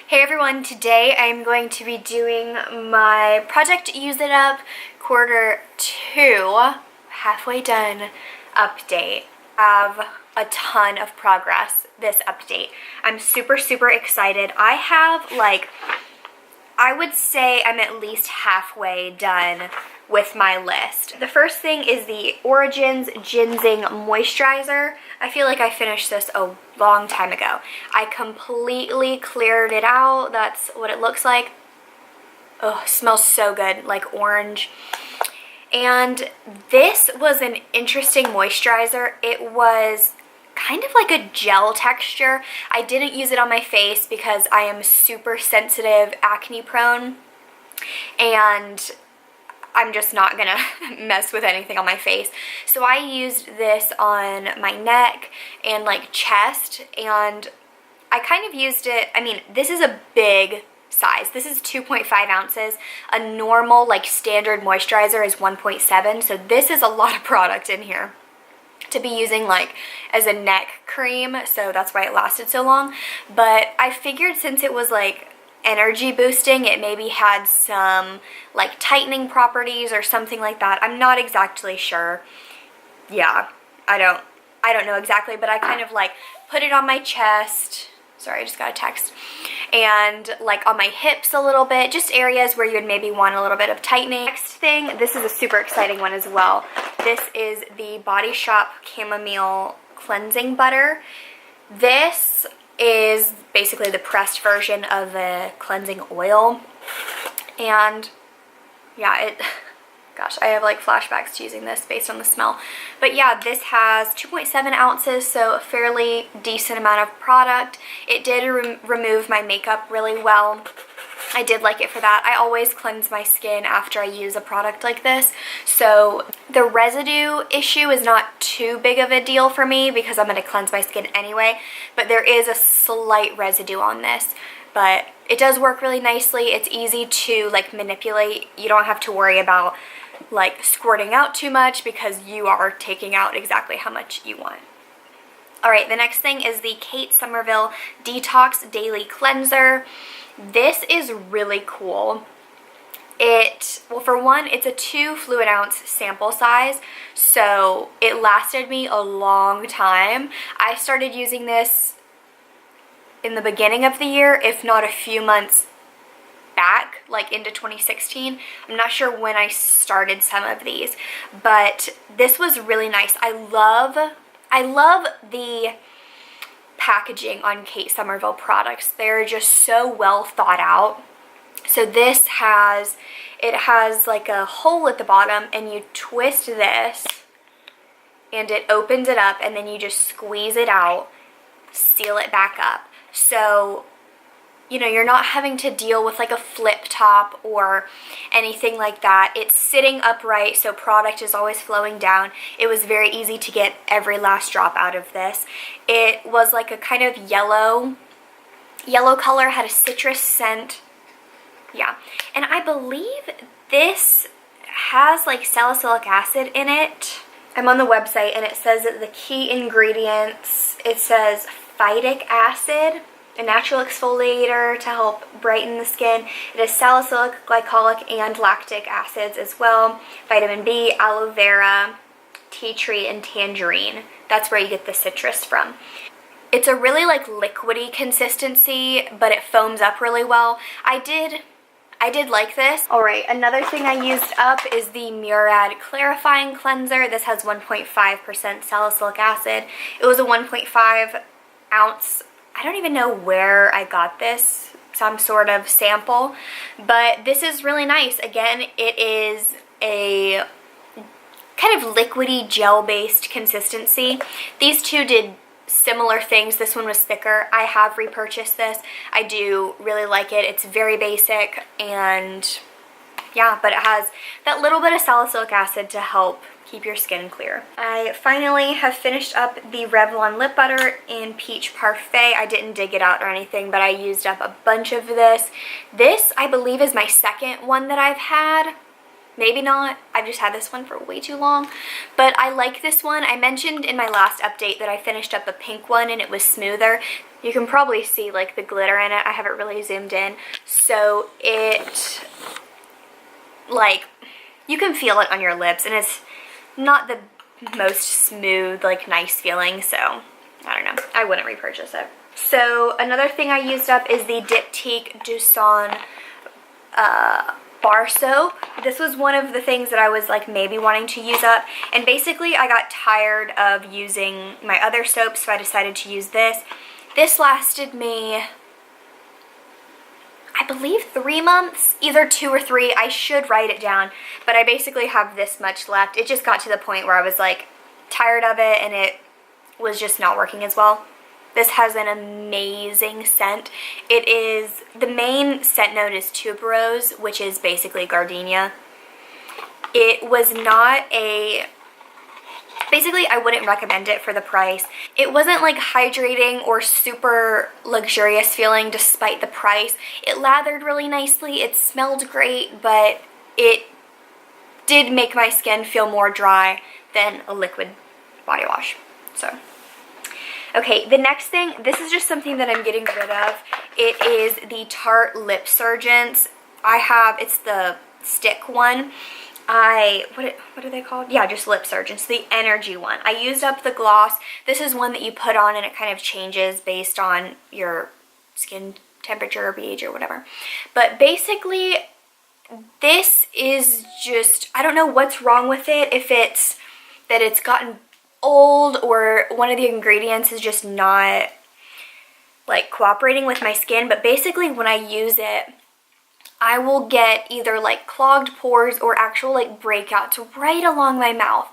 Hey everyone, today I'm going to be doing my Project Use It Up quarter 2, halfway done update. I have a ton of progress this update. I'm super excited. I would say I'm at least halfway done with my list. The first thing is the Origins Ginseng Moisturizer. I feel like I finished this a long time ago. I completely cleared it out. That's what it looks like. Oh, it smells so good, like orange. And this was an interesting moisturizer. It was kind of like a gel texture. I didn't use it on my face because I am super sensitive, acne prone, and I'm just not gonna mess with anything on my face. So I used this on my neck and like chest, and I kind of used it, I mean, this is a big size. This is 2.5 ounces. A normal like standard moisturizer is 1.7, so this is a lot of product in here to be using like as a neck cream, so that's why it lasted so long. But I figured since it was like energy boosting, it maybe had some like tightening properties or something like that. I'm not exactly sure. Yeah, I don't know exactly, but I kind of like put it on my chest. Sorry, I just got a text. And like on my hips a little bit, just areas where you would maybe want a little bit of tightening. Next thing, this is a super exciting one as well. This is the Body Shop Chamomile Cleansing Butter. This is basically the pressed version of the cleansing oil. And yeah, gosh, I have like flashbacks to using this based on the smell. But yeah, this has 2.7 ounces, so a fairly decent amount of product. It did remove my makeup really well. I did like it for that. I always cleanse my skin after I use a product like this, so the residue issue is not too big of a deal for me because I'm going to cleanse my skin anyway, but there is a slight residue on this. But it does work really nicely. It's easy to like manipulate. You don't have to worry about like squirting out too much because you are taking out exactly how much you want. Alright, the next thing is the Kate Somerville Detox Daily Cleanser. This is really cool. Well, for one, it's a 2 fluid ounce sample size, so it lasted me a long time. I started using this in the beginning of the year, if not a few months back, like into 2016. I'm not sure when I started some of these, but this was really nice. I love the packaging on Kate Somerville products. They're just so well thought out. So this has like a hole at the bottom, and you twist this and it opens it up, and then you just squeeze it out, seal it back up. So you know, you're not having to deal with like a flip top or anything like that. It's sitting upright, so product is always flowing down. It was very easy to get every last drop out of this. It was like a kind of yellow color, had a citrus scent. Yeah, and I believe this has like salicylic acid in it. I'm on the website and it says that the key ingredients, it says phytic acid, a natural exfoliator to help brighten the skin. It has salicylic, glycolic, and lactic acids as well. Vitamin B, aloe vera, tea tree, and tangerine. That's where you get the citrus from. It's a really like liquidy consistency, but it foams up really well. I did like this. Alright, another thing I used up is the Murad Clarifying Cleanser. This has 1.5% salicylic acid. It was a 1.5 ounce. I don't even know where I got this, some sort of sample, but this is really nice. Again, it is a kind of liquidy gel-based consistency. These two did similar things. This one was thicker. I have repurchased this. I do really like it. It's very basic, and yeah, but it has that little bit of salicylic acid to help keep your skin clear. I finally have finished up the Revlon lip butter in Peach Parfait. I didn't dig it out or anything, but I used up a bunch of this. This, I believe, is my second one that I've had. Maybe not. I've just had this one for way too long. But I like this one. I mentioned in my last update that I finished up a pink one and it was smoother. You can probably see like the glitter in it. I haven't really zoomed in. So it, like, you can feel it on your lips, and it's not the most smooth, like, nice feeling. So, I don't know. I wouldn't repurchase it. So, another thing I used up is the Diptyque Duson bar soap. This was one of the things that I was like maybe wanting to use up, and basically I got tired of using my other soap, so I decided to use this. This lasted me, I believe, 3 months, either 2 or 3. I should write it down, but I basically have this much left. It just got to the point where I was like tired of it and it was just not working as well. This has an amazing scent. It is, the main scent note is tuberose, which is basically gardenia. It was not a, basically I wouldn't recommend it for the price. It wasn't like hydrating or super luxurious feeling despite the price. It lathered really nicely, it smelled great, but it did make my skin feel more dry than a liquid body wash. So. Okay, the next thing, this is just something that I'm getting rid of. It is the Tarte Lip Surgeons. It's the stick one. What are they called? Yeah, just Lip Surgeons, the energy one. I used up the gloss. This is one that you put on and it kind of changes based on your skin temperature or pH or whatever. But basically, this is just, I don't know what's wrong with it, if it's that it's gotten old or one of the ingredients is just not like cooperating with my skin, but basically when I use it, I will get either like clogged pores or actual like breakouts right along my mouth.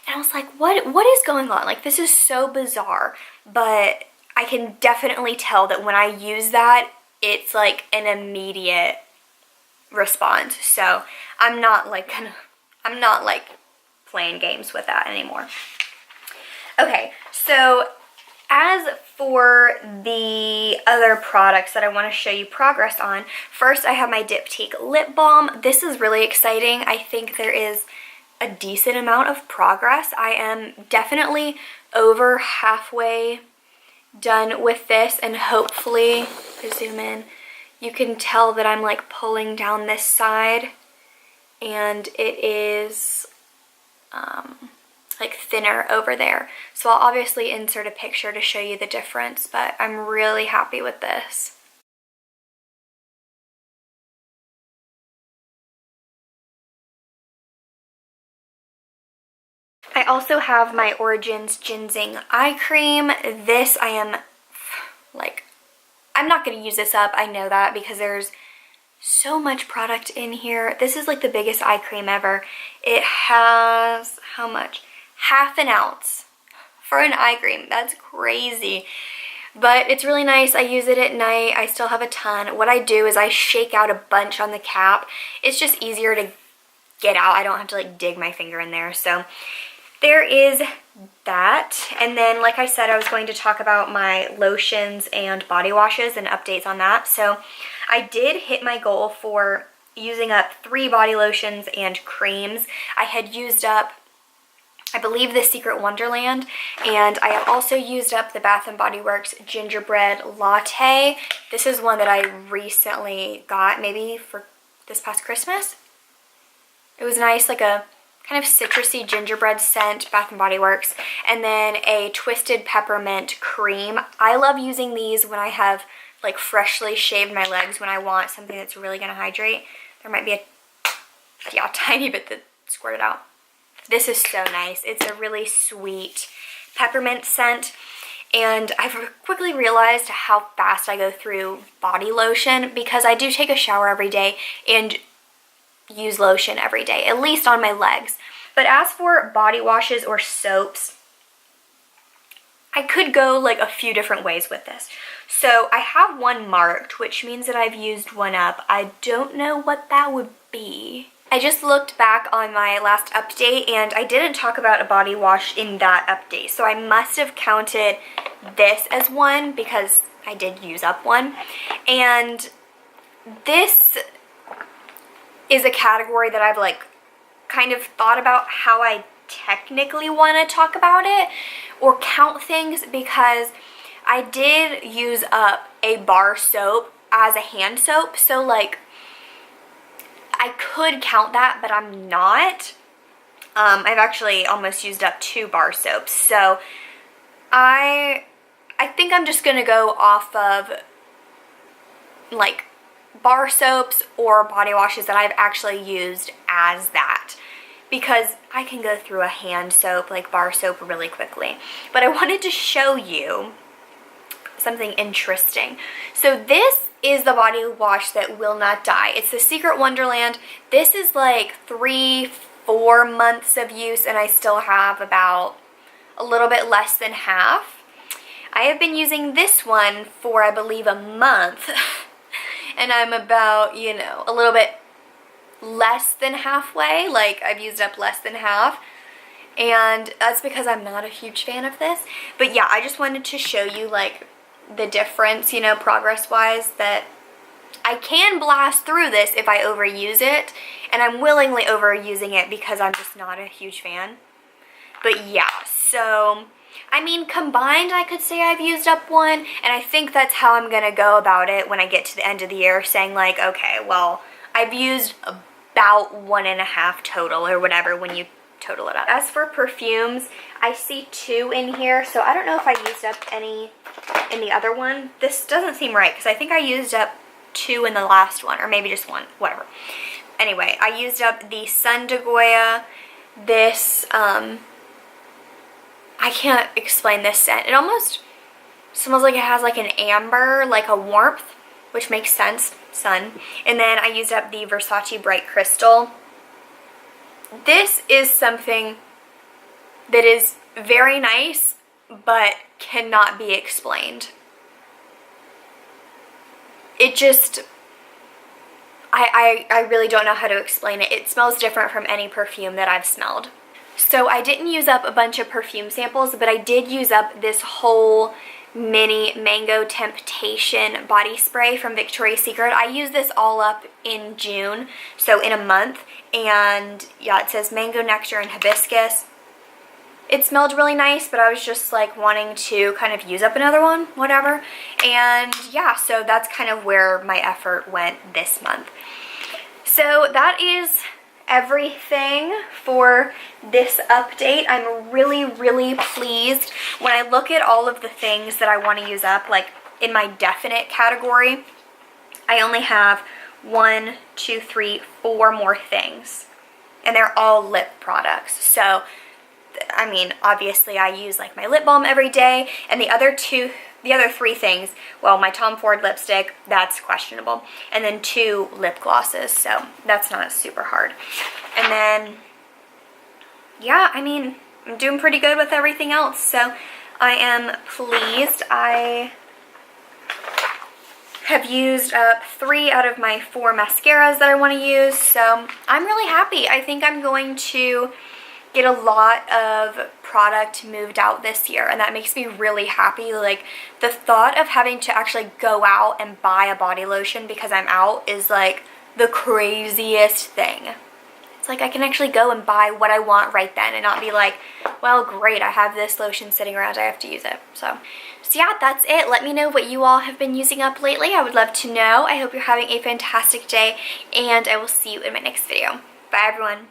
And I was like, what is going on? Like, this is so bizarre, but I can definitely tell that when I use that, it's like an immediate response. So I'm not like playing games with that anymore. Okay, so as for the other products that I want to show you progress on, first I have my Diptyque Lip Balm. This is really exciting. I think there is a decent amount of progress. I am definitely over halfway done with this, and hopefully, if I zoom in, you can tell that I'm like pulling down this side, and it is like thinner over there. So I'll obviously insert a picture to show you the difference, but I'm really happy with this. I also have my Origins Ginseng Eye Cream. This I'm not going to use this up, I know that, because there's so much product in here. This is like the biggest eye cream ever. It has, how much? Half an ounce for an eye cream. That's crazy. But it's really nice. I use it at night. I still have a ton. What I do is I shake out a bunch on the cap. It's just easier to get out. I don't have to like dig my finger in there. So there is that. And then, like I said, I was going to talk about my lotions and body washes and updates on that. So I did hit my goal for using up 3 body lotions and creams. I had used up, I believe, the Secret Wonderland, and I have also used up the Bath & Body Works Gingerbread Latte. This is one that I recently got, maybe for this past Christmas. It was nice, like a kind of citrusy gingerbread scent, Bath & Body Works, and then a Twisted Peppermint Cream. I love using these when I have like freshly shaved my legs, when I want something that's really going to hydrate. There might be a tiny bit that squirted out. This is so nice. It's a really sweet peppermint scent, and I've quickly realized how fast I go through body lotion because I do take a shower every day and use lotion every day, at least on my legs. But as for body washes or soaps, I could go like a few different ways with this. So I have one marked, which means that I've used one up. I don't know what that would be. I just looked back on my last update and I didn't talk about a body wash in that update. So I must have counted this as one because I did use up one. And this is a category that I've like kind of thought about how I technically want to talk about it or count things, because I did use up a bar soap as a hand soap, so like I could count that, but I'm not. I've actually almost used up 2 bar soaps, so I think I'm just gonna go off of like bar soaps or body washes that I've actually used as that, because I can go through a hand soap, like bar soap, really quickly. But I wanted to show you something interesting. So this is the body wash that will not die. It's the Secret Wonderland. This is like 3-4 months of use, and I still have about a little bit less than half. I have been using this one for, I believe, a month. And I'm about, you know, a little bit less than halfway. Like, I've used up less than half. And that's because I'm not a huge fan of this. But yeah, I just wanted to show you, like, the difference, you know, progress-wise, that I can blast through this if I overuse it. And I'm willingly overusing it because I'm just not a huge fan. But yeah, so I mean, combined, I could say I've used up 1, and I think that's how I'm gonna go about it when I get to the end of the year, saying like, okay, well, I've used about 1.5 total, or whatever, when you total it up. As for perfumes, I see 2 in here, so I don't know if I used up any in the other one. This doesn't seem right, because I think I used up 2 in the last one, or maybe just 1, whatever. Anyway, I used up the Sun de Goya, this, I can't explain this scent. It almost smells like it has like an amber, like a warmth, which makes sense, sun. And then I used up the Versace Bright Crystal. This is something that is very nice, but cannot be explained. It just, I really don't know how to explain it. It smells different from any perfume that I've smelled. So I didn't use up a bunch of perfume samples, but I did use up this whole mini Mango Temptation body spray from Victoria's Secret. I used this all up in June, so in a month, and yeah, it says Mango Nectar and Hibiscus. It smelled really nice, but I was just like wanting to kind of use up another one, whatever. And yeah, so that's kind of where my effort went this month. So that is everything for this update. I'm really, really pleased. When I look at all of the things that I want to use up, like in my definite category, I only have 1, 2, 3, 4 more things, and they're all lip products. So I mean, obviously I use like my lip balm every day, and the other 3 things, well, my Tom Ford lipstick, that's questionable, and then 2 lip glosses, so that's not super hard. And then, yeah, I mean, I'm doing pretty good with everything else, so I am pleased. I have used up 3 out of my 4 mascaras that I want to use, so I'm really happy. I think I'm going to get a lot of product moved out this year, and that makes me really happy. Like, the thought of having to actually go out and buy a body lotion because I'm out is like the craziest thing. It's like I can actually go and buy what I want right then and not be like, well, great, I have this lotion sitting around, I have to use it. So yeah, that's it. Let me know what you all have been using up lately. I would love to know. I hope you're having a fantastic day, and I will see you in my next video. Bye, everyone.